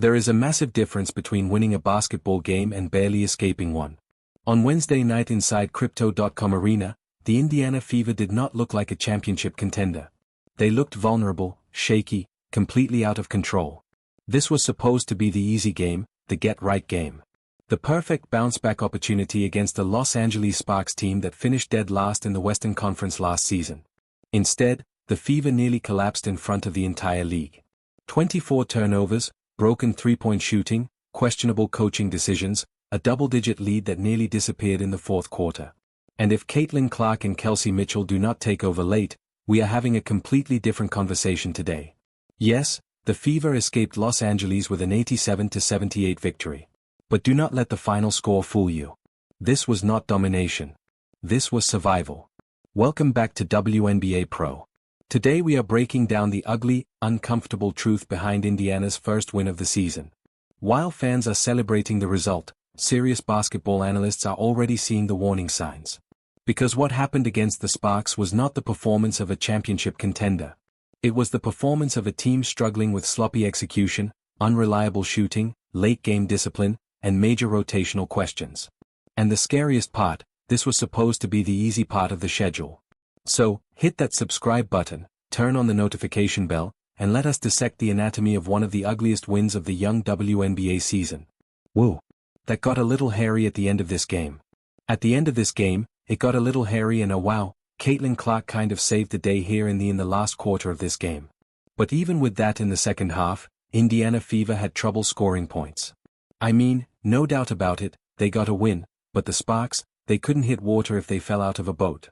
There is a massive difference between winning a basketball game and barely escaping one. On Wednesday night inside Crypto.com Arena, the Indiana Fever did not look like a championship contender. They looked vulnerable, shaky, completely out of control. This was supposed to be the easy game, the get-right game. The perfect bounce-back opportunity against the Los Angeles Sparks team that finished dead last in the Western Conference last season. Instead, the Fever nearly collapsed in front of the entire league. 24 turnovers, broken three-point shooting, questionable coaching decisions, a double-digit lead that nearly disappeared in the fourth quarter. And if Clark and Kelsey Mitchell do not take over late, we are having a completely different conversation today. Yes, the Fever escaped Los Angeles with an 87-78 victory. But do not let the final score fool you. This was not domination. This was survival. Welcome back to WNBA Pro. Today we are breaking down the ugly, uncomfortable truth behind Indiana's first win of the season. While fans are celebrating the result, serious basketball analysts are already seeing the warning signs. Because what happened against the Sparks was not the performance of a championship contender. It was the performance of a team struggling with sloppy execution, unreliable shooting, late-game discipline, and major rotational questions. And the scariest part, this was supposed to be the easy part of the schedule. So, hit that subscribe button, turn on the notification bell, and let us dissect the anatomy of one of the ugliest wins of the young WNBA season. Whoa. That got a little hairy at the end of this game. At the end of this game, it got a little hairy and wow, Clark kind of saved the day here in the last quarter of this game. But even with that in the second half, Indiana Fever had trouble scoring points. I mean, no doubt about it, they got a win, but the Sparks, they couldn't hit water if they fell out of a boat.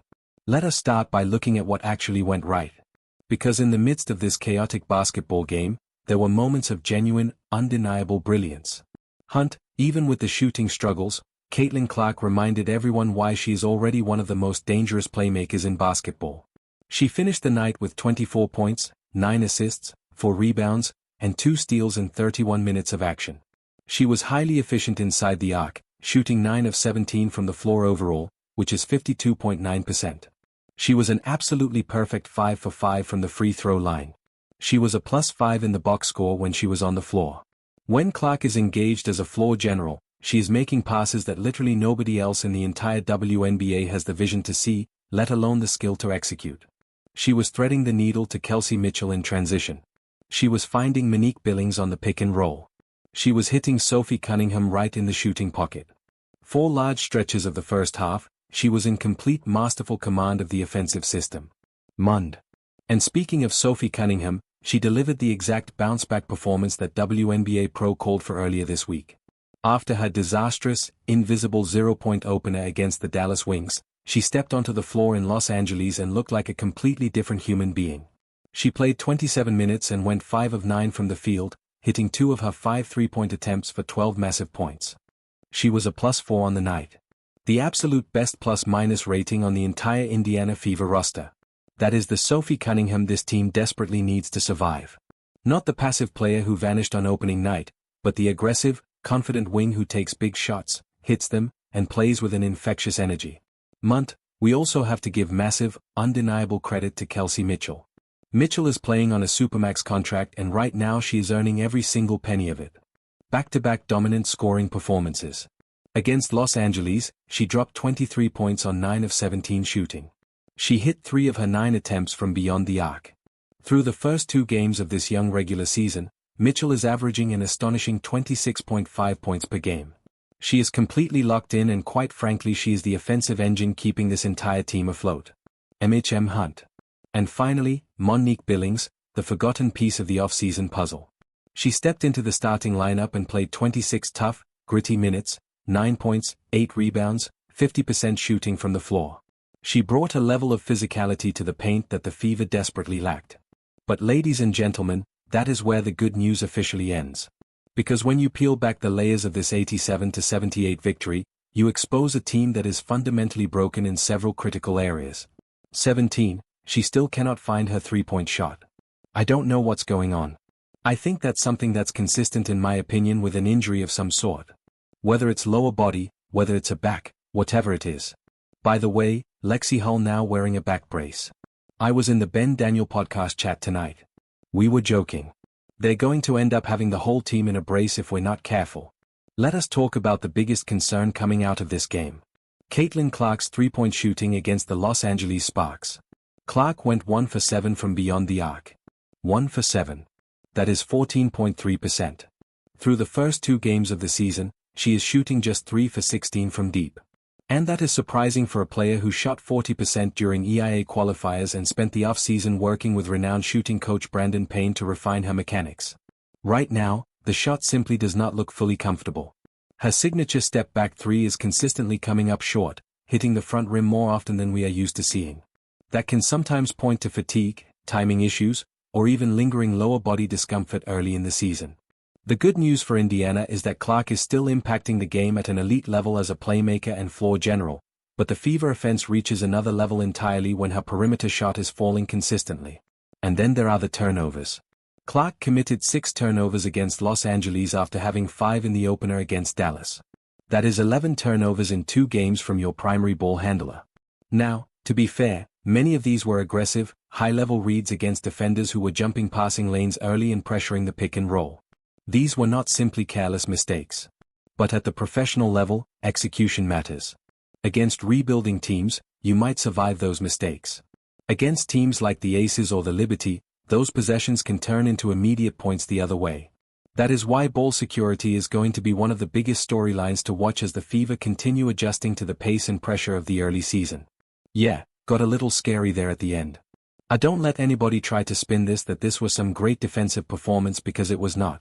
Let us start by looking at what actually went right. Because in the midst of this chaotic basketball game, there were moments of genuine, undeniable brilliance. Even with the shooting struggles, Clark reminded everyone why she is already one of the most dangerous playmakers in basketball. She finished the night with 24 points, 9 assists, 4 rebounds, and 2 steals in 31 minutes of action. She was highly efficient inside the arc, shooting 9 of 17 from the floor overall, which is 52.9%. She was an absolutely perfect 5 for 5 from the free throw line. She was a +5 in the box score when she was on the floor. When Clark is engaged as a floor general, she is making passes that literally nobody else in the entire WNBA has the vision to see, let alone the skill to execute. She was threading the needle to Kelsey Mitchell in transition. She was finding Monique Billings on the pick and roll. She was hitting Sophie Cunningham right in the shooting pocket. For large stretches of the first half, she was in complete masterful command of the offensive system. And speaking of Sophie Cunningham, she delivered the exact bounce-back performance that WNBA Pro called for earlier this week. After her disastrous, invisible 0-point opener against the Dallas Wings, she stepped onto the floor in Los Angeles and looked like a completely different human being. She played 27 minutes and went 5 of 9 from the field, hitting 2 of her 5 3-point attempts for 12 massive points. She was a +4 on the night. The absolute best plus-minus rating on the entire Indiana Fever roster. That is the Sophie Cunningham this team desperately needs to survive. Not the passive player who vanished on opening night, but the aggressive, confident wing who takes big shots, hits them, and plays with an infectious energy. We also have to give massive, undeniable credit to Kelsey Mitchell. Mitchell is playing on a supermax contract and right now she is earning every single penny of it. Back-to-back dominant scoring performances. Against Los Angeles, she dropped 23 points on 9 of 17 shooting. She hit 3 of her 9 attempts from beyond the arc. Through the first 2 games of this young regular season, Mitchell is averaging an astonishing 26.5 points per game. She is completely locked in and quite frankly she is the offensive engine keeping this entire team afloat. Hunt. And finally, Monique Billings, the forgotten piece of the off-season puzzle. She stepped into the starting lineup and played 26 tough, gritty minutes, 9 points, 8 rebounds, 50% shooting from the floor. She brought a level of physicality to the paint that the Fever desperately lacked. But ladies and gentlemen, that is where the good news officially ends. Because when you peel back the layers of this 87-78 victory, you expose a team that is fundamentally broken in several critical areas. 17, she still cannot find her 3-point shot. I don't know what's going on. I think that's something that's consistent in my opinion with an injury of some sort. Whether it's lower body, whether it's a back, whatever it is. By the way, Lexi Hull now wearing a back brace. I was in the Ben Daniel podcast chat tonight. We were joking. They're going to end up having the whole team in a brace if we're not careful. Let us talk about the biggest concern coming out of this game. Caitlin Clark's three-point shooting against the Los Angeles Sparks. Clark went 1 for 7 from beyond the arc. 1 for 7. That is 14.3%. Through the first 2 games of the season, she is shooting just 3 for 16 from deep. And that is surprising for a player who shot 40% during EIA qualifiers and spent the off-season working with renowned shooting coach Brandon Payne to refine her mechanics. Right now, the shot simply does not look fully comfortable. Her signature step-back 3 is consistently coming up short, hitting the front rim more often than we are used to seeing. That can sometimes point to fatigue, timing issues, or even lingering lower body discomfort early in the season. The good news for Indiana is that Clark is still impacting the game at an elite level as a playmaker and floor general, but the Fever offense reaches another level entirely when her perimeter shot is falling consistently. And then there are the turnovers. Clark committed 6 turnovers against Los Angeles after having 5 in the opener against Dallas. That is 11 turnovers in 2 games from your primary ball handler. Now, to be fair, many of these were aggressive, high-level reads against defenders who were jumping passing lanes early and pressuring the pick and roll. These were not simply careless mistakes. But at the professional level, execution matters. Against rebuilding teams, you might survive those mistakes. Against teams like the Aces or the Liberty, those possessions can turn into immediate points the other way. That is why ball security is going to be one of the biggest storylines to watch as the Fever continue adjusting to the pace and pressure of the early season. Yeah, got a little scary there at the end. Don't let anybody try to spin that this was some great defensive performance, because it was not.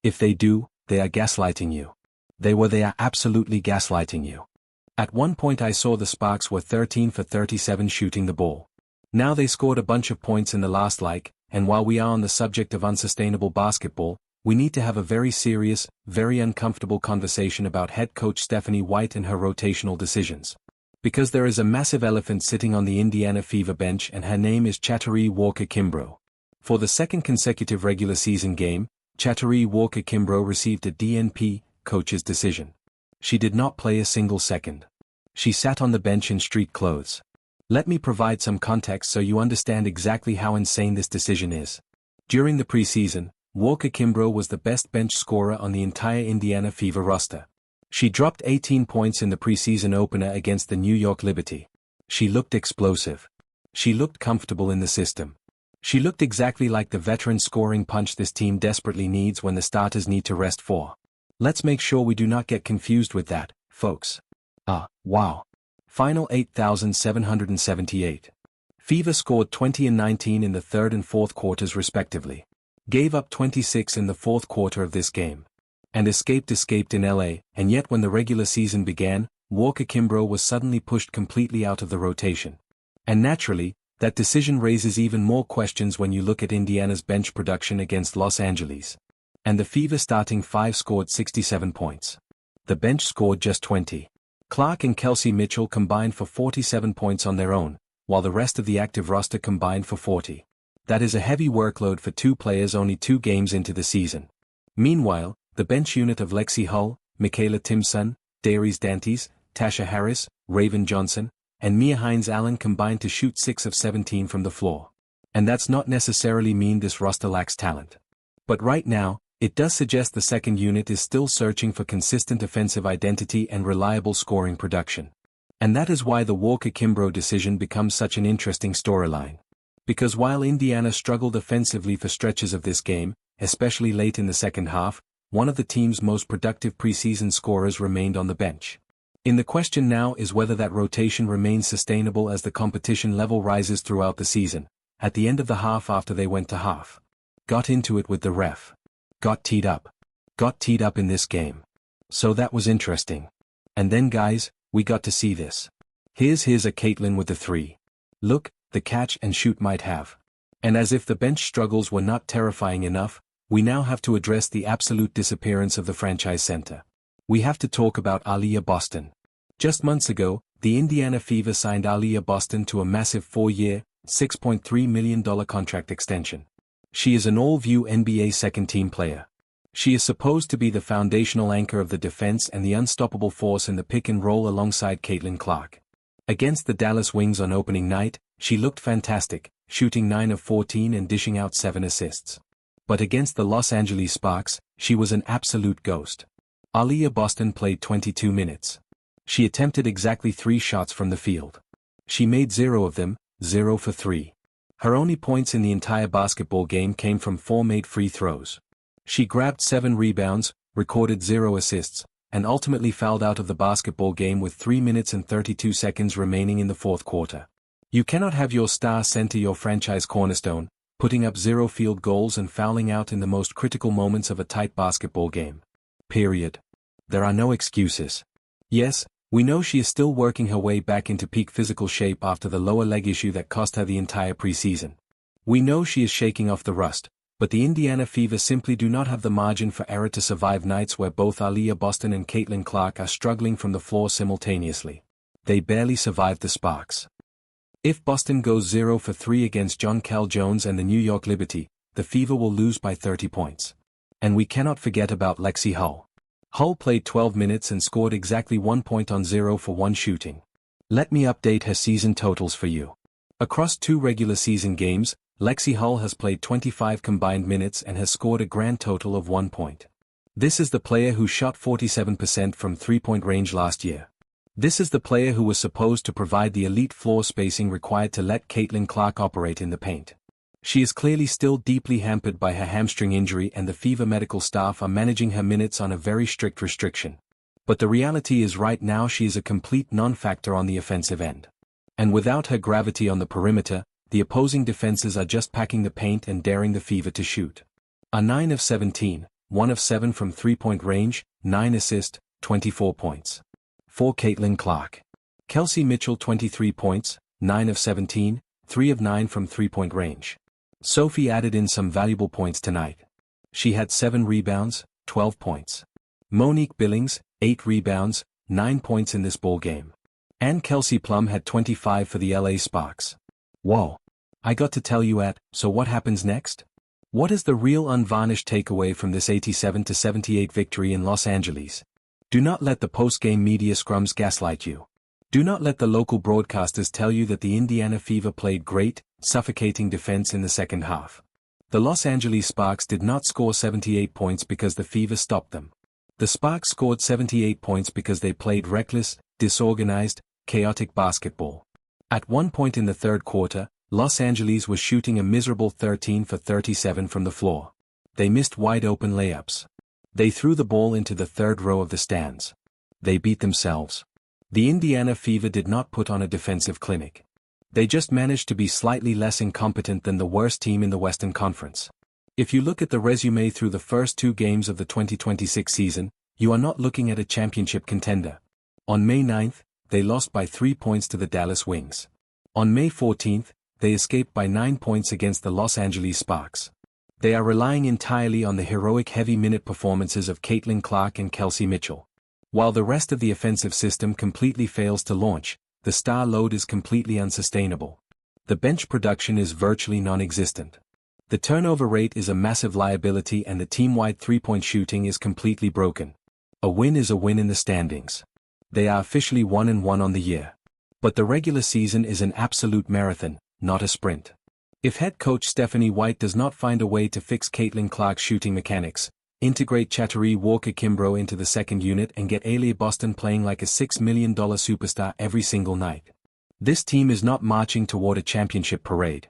If they do, they are gaslighting you. They are absolutely gaslighting you. At one point I saw the Sparks were 13 for 37 shooting the ball. Now they scored a bunch of points in the last and while we are on the subject of unsustainable basketball, we need to have a very serious, very uncomfortable conversation about head coach Stephanie White and her rotational decisions. Because there is a massive elephant sitting on the Indiana Fever bench, and her name is Chattery Walker-Kimbrough. For the second consecutive regular season game, Chattery Walker-Kimbrough received a DNP, coach's decision. She did not play a single second. She sat on the bench in street clothes. Let me provide some context so you understand exactly how insane this decision is. During the preseason, Walker-Kimbrough was the best bench scorer on the entire Indiana Fever roster. She dropped 18 points in the preseason opener against the New York Liberty. She looked explosive. She looked comfortable in the system. She looked exactly like the veteran scoring punch this team desperately needs when the starters need to rest for. Let's make sure we do not get confused with that, folks. Wow. Final 8,778. Fever scored 20 and 19 in the third and fourth quarters respectively. Gave up 26 in the fourth quarter of this game. And escaped in LA, and yet when the regular season began, Walker-Kimbrough was suddenly pushed completely out of the rotation. And naturally, that decision raises even more questions when you look at Indiana's bench production against Los Angeles. And the Fever starting 5 scored 67 points. The bench scored just 20. Clark and Kelsey Mitchell combined for 47 points on their own, while the rest of the active roster combined for 40. That is a heavy workload for 2 players only 2 games into the season. Meanwhile, the bench unit of Lexi Hull, Michaela Timson, Darius Dantes, Tasha Harris, Raven Johnson, and Mia Hines-Allen combined to shoot 6 of 17 from the floor. And that's not necessarily mean this roster lacks talent. But right now, it does suggest the second unit is still searching for consistent offensive identity and reliable scoring production. And that is why the Walker-Kimbrough decision becomes such an interesting storyline. Because while Indiana struggled offensively for stretches of this game, especially late in the second half, one of the team's most productive preseason scorers remained on the bench. The question now is whether that rotation remains sustainable as the competition level rises throughout the season. At the end of the half, after they went to half, got into it with the ref. Got teed up in this game. So that was interesting. And then guys, we got to see this. Here's a Caitlin with the 3. Look, the catch and shoot might have. And as if the bench struggles were not terrifying enough, we now have to address the absolute disappearance of the franchise center. We have to talk about Aaliyah Boston. Just months ago, the Indiana Fever signed Aaliyah Boston to a massive 4-year, $6.3 million contract extension. She is an all-WNBA second-team player. She is supposed to be the foundational anchor of the defense and the unstoppable force in the pick and roll alongside Caitlin Clark. Against the Dallas Wings on opening night, she looked fantastic, shooting 9 of 14 and dishing out 7 assists. But against the Los Angeles Sparks, she was an absolute ghost. Aaliyah Boston played 22 minutes. She attempted exactly 3 shots from the field. She made 0 of them, 0 for 3. Her only points in the entire basketball game came from 4 made free throws. She grabbed 7 rebounds, recorded 0 assists, and ultimately fouled out of the basketball game with 3 minutes and 32 seconds remaining in the fourth quarter. You cannot have your star center, your franchise cornerstone, putting up 0 field goals and fouling out in the most critical moments of a tight basketball game. Period. There are no excuses. Yes, we know she is still working her way back into peak physical shape after the lower leg issue that cost her the entire preseason. We know she is shaking off the rust, but the Indiana Fever simply do not have the margin for error to survive nights where both Aaliyah Boston and Caitlin Clark are struggling from the floor simultaneously. They barely survived the Sparks. If Boston goes 0 for 3 against John Cal Jones and the New York Liberty, the Fever will lose by 30 points. And we cannot forget about Lexi Hull. Hull played 12 minutes and scored exactly 1 point on 0 for 1 shooting. Let me update her season totals for you. Across 2 regular season games, Lexi Hull has played 25 combined minutes and has scored a grand total of 1 point. This is the player who shot 47% from 3-point range last year. This is the player who was supposed to provide the elite floor spacing required to let Caitlin Clark operate in the paint. She is clearly still deeply hampered by her hamstring injury, and the Fever medical staff are managing her minutes on a very strict restriction. But the reality is right now she is a complete non-factor on the offensive end. And without her gravity on the perimeter, the opposing defenses are just packing the paint and daring the Fever to shoot. A 9 of 17, 1 of 7 from 3-point range, 9 assists, 24 points. For Caitlin Clark. Kelsey Mitchell 23 points, 9 of 17, 3 of 9 from 3-point range. Sophie added in some valuable points tonight. She had 7 rebounds, 12 points. Monique Billings, 8 rebounds, 9 points in this ball game. And Kelsey Plum had 25 for the LA Sparks. Whoa. I got to tell you so what happens next? What is the real unvarnished takeaway from this 87-78 victory in Los Angeles? Do not let the post-game media scrums gaslight you. Do not let the local broadcasters tell you that the Indiana Fever played great, suffocating defense in the second half. The Los Angeles Sparks did not score 78 points because the Fever stopped them. The Sparks scored 78 points because they played reckless, disorganized, chaotic basketball. At one point in the third quarter, Los Angeles was shooting a miserable 13 for 37 from the floor. They missed wide-open layups. They threw the ball into the third row of the stands. They beat themselves. The Indiana Fever did not put on a defensive clinic. They just managed to be slightly less incompetent than the worst team in the Western Conference. If you look at the resume through the first 2 games of the 2026 season, you are not looking at a championship contender. On May 9th, they lost by 3 points to the Dallas Wings. On May 14th, they escaped by 9 points against the Los Angeles Sparks. They are relying entirely on the heroic heavy-minute performances of Caitlin Clark and Kelsey Mitchell. While the rest of the offensive system completely fails to launch, the star load is completely unsustainable. The bench production is virtually non-existent. The turnover rate is a massive liability, and the team-wide 3-point shooting is completely broken. A win is a win in the standings. They are officially 1-1 on the year. But the regular season is an absolute marathon, not a sprint. If head coach Stephanie White does not find a way to fix Caitlin Clark's shooting mechanics, integrate Chattery Walker-Kimbrough into the second unit and get Aaliyah Boston playing like a $6 million superstar every single night, this team is not marching toward a championship parade.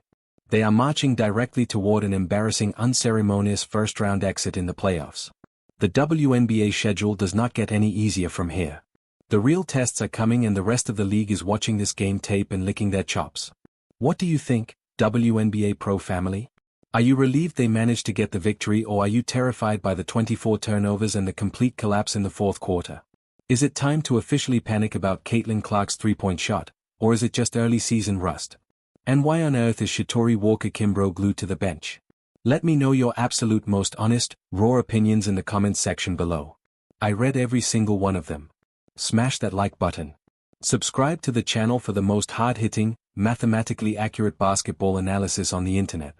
They are marching directly toward an embarrassing, unceremonious first-round exit in the playoffs. The WNBA schedule does not get any easier from here. The real tests are coming, and the rest of the league is watching this game tape and licking their chops. What do you think, WNBA Pro family? Are you relieved they managed to get the victory, or are you terrified by the 24 turnovers and the complete collapse in the fourth quarter? Is it time to officially panic about Caitlin Clark's 3-point shot, or is it just early season rust? And why on earth is Shatori Walker-Kimbrough glued to the bench? Let me know your absolute most honest, raw opinions in the comments section below. I read every single one of them. Smash that like button. Subscribe to the channel for the most hard-hitting, mathematically accurate basketball analysis on the internet.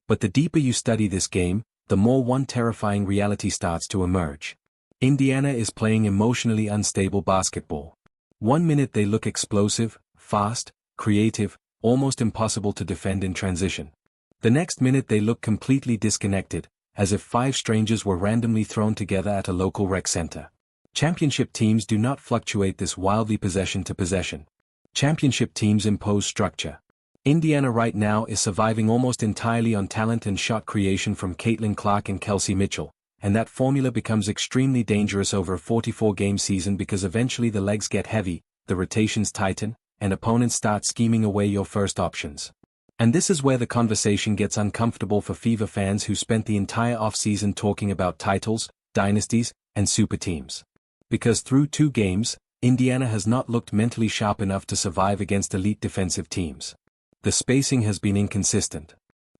But the deeper you study this game, the more one terrifying reality starts to emerge. Indiana is playing emotionally unstable basketball. 1 minute they look explosive, fast, creative, almost impossible to defend in transition. The next minute they look completely disconnected, as if 5 strangers were randomly thrown together at a local rec center. Championship teams do not fluctuate this wildly possession to possession. Championship teams impose structure. Indiana right now is surviving almost entirely on talent and shot creation from Clark and Kelsey Mitchell, and that formula becomes extremely dangerous over a 44-game season because eventually the legs get heavy, the rotations tighten, and opponents start scheming away your first options. And this is where the conversation gets uncomfortable for Fever fans who spent the entire offseason talking about titles, dynasties, and super teams. Because through 2 games, Indiana has not looked mentally sharp enough to survive against elite defensive teams. The spacing has been inconsistent.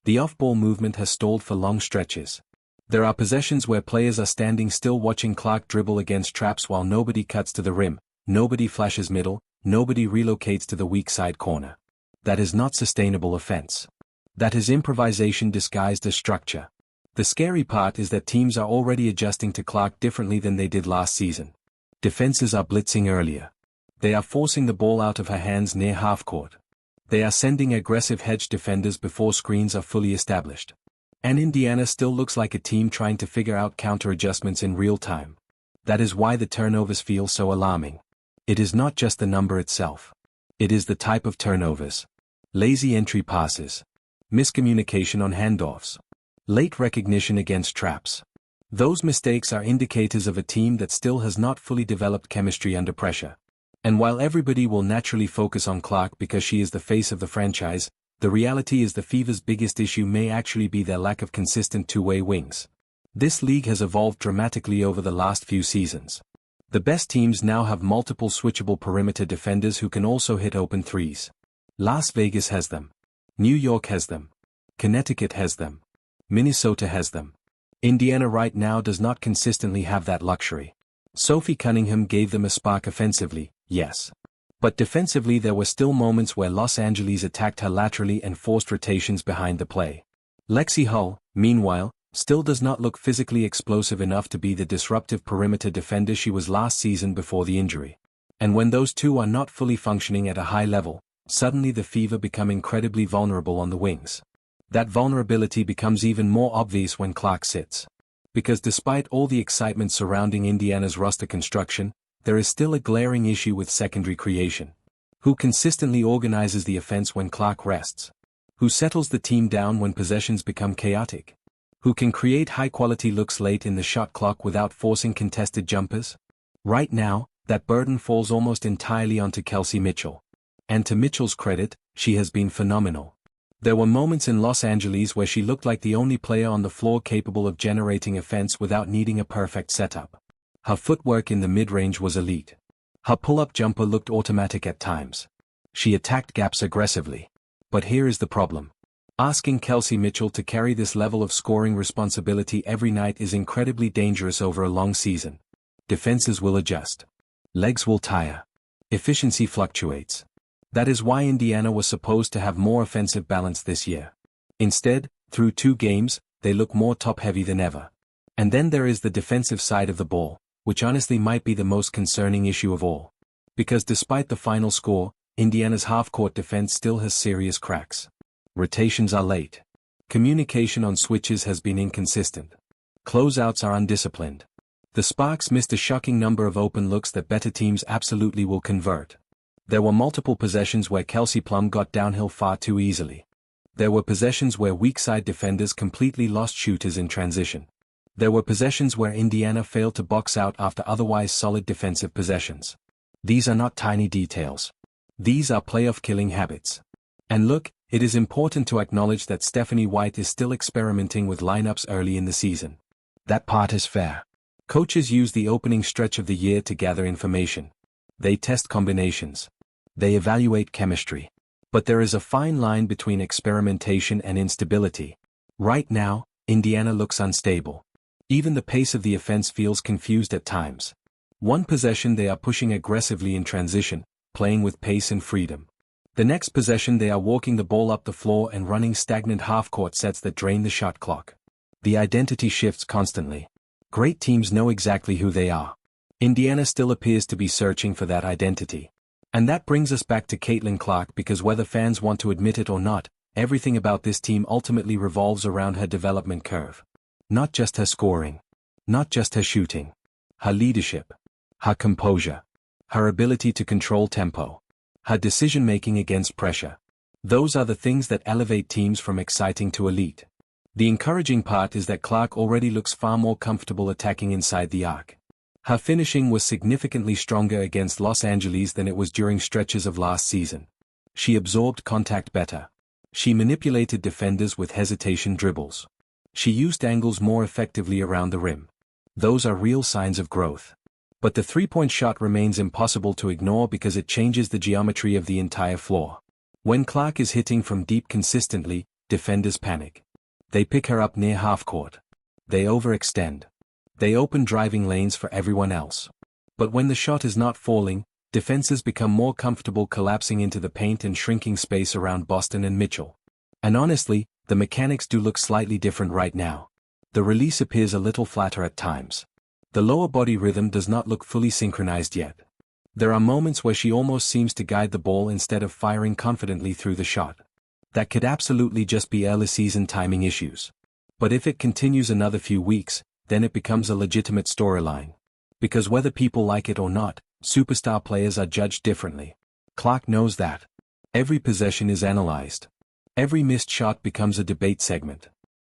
The off-ball movement has stalled for long stretches. There are possessions where players are standing still watching Clark dribble against traps while nobody cuts to the rim, nobody flashes middle, nobody relocates to the weak side corner. That is not sustainable offense. That is improvisation disguised as structure. The scary part is that teams are already adjusting to Clark differently than they did last season. Defenses are blitzing earlier. They are forcing the ball out of her hands near half-court. They are sending aggressive hedge defenders before screens are fully established. And Indiana still looks like a team trying to figure out counter-adjustments in real time. That is why the turnovers feel so alarming. It is not just the number itself. It is the type of turnovers. Lazy entry passes. Miscommunication on handoffs. Late recognition against traps. Those mistakes are indicators of a team that still has not fully developed chemistry under pressure. And while everybody will naturally focus on Clark because she is the face of the franchise, the reality is the Fever's biggest issue may actually be their lack of consistent two-way wings. This league has evolved dramatically over the last few seasons. The best teams now have multiple switchable perimeter defenders who can also hit open threes. Las Vegas has them. New York has them. Connecticut has them. Minnesota has them. Indiana right now does not consistently have that luxury. Sophie Cunningham gave them a spark offensively, yes. But defensively there were still moments where Los Angeles attacked her laterally and forced rotations behind the play. Lexi Hull, meanwhile, still does not look physically explosive enough to be the disruptive perimeter defender she was last season before the injury. And when those two are not fully functioning at a high level, suddenly the Fever become incredibly vulnerable on the wings. That vulnerability becomes even more obvious when Clark sits. Because despite all the excitement surrounding Indiana's roster construction, there is still a glaring issue with secondary creation. Who consistently organizes the offense when Clark rests? Who settles the team down when possessions become chaotic? Who can create high-quality looks late in the shot clock without forcing contested jumpers? Right now, that burden falls almost entirely onto Kelsey Mitchell. And to Mitchell's credit, she has been phenomenal. There were moments in Los Angeles where she looked like the only player on the floor capable of generating offense without needing a perfect setup. Her footwork in the mid-range was elite. Her pull-up jumper looked automatic at times. She attacked gaps aggressively. But here is the problem. Asking Kelsey Mitchell to carry this level of scoring responsibility every night is incredibly dangerous over a long season. Defenses will adjust. Legs will tire. Efficiency fluctuates. That is why Indiana was supposed to have more offensive balance this year. Instead, through 2 games, they look more top-heavy than ever. And then there is the defensive side of the ball, which honestly might be the most concerning issue of all. Because despite the final score, Indiana's half-court defense still has serious cracks. Rotations are late. Communication on switches has been inconsistent. Closeouts are undisciplined. The Sparks missed a shocking number of open looks that better teams absolutely will convert. There were multiple possessions where Kelsey Plum got downhill far too easily. There were possessions where weak-side defenders completely lost shooters in transition. There were possessions where Indiana failed to box out after otherwise solid defensive possessions. These are not tiny details. These are playoff-killing habits. And look, it is important to acknowledge that Stephanie White is still experimenting with lineups early in the season. That part is fair. Coaches use the opening stretch of the year to gather information. They test combinations. They evaluate chemistry. But there is a fine line between experimentation and instability. Right now, Indiana looks unstable. Even the pace of the offense feels confused at times. One possession they are pushing aggressively in transition, playing with pace and freedom. The next possession they are walking the ball up the floor and running stagnant half-court sets that drain the shot clock. The identity shifts constantly. Great teams know exactly who they are. Indiana still appears to be searching for that identity. And that brings us back to Clark because whether fans want to admit it or not, everything about this team ultimately revolves around her development curve. Not just her scoring. Not just her shooting. Her leadership. Her composure. Her ability to control tempo. Her decision-making against pressure. Those are the things that elevate teams from exciting to elite. The encouraging part is that Clark already looks far more comfortable attacking inside the arc. Her finishing was significantly stronger against Los Angeles than it was during stretches of last season. She absorbed contact better. She manipulated defenders with hesitation dribbles. She used angles more effectively around the rim. Those are real signs of growth. But the three-point shot remains impossible to ignore because it changes the geometry of the entire floor. When Clark is hitting from deep consistently, defenders panic. They pick her up near half-court. They overextend. They open driving lanes for everyone else. But when the shot is not falling, defenses become more comfortable collapsing into the paint and shrinking space around Boston and Mitchell. And honestly, the mechanics do look slightly different right now. The release appears a little flatter at times. The lower body rhythm does not look fully synchronized yet. There are moments where she almost seems to guide the ball instead of firing confidently through the shot. That could absolutely just be early season timing issues. But if it continues another few weeks, then it becomes a legitimate storyline. Because whether people like it or not, superstar players are judged differently. Clark knows that. Every possession is analyzed. Every missed shot becomes a debate segment.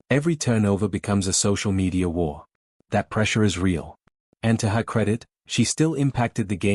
Every turnover becomes a social media war. That pressure is real. And to her credit, she still impacted the game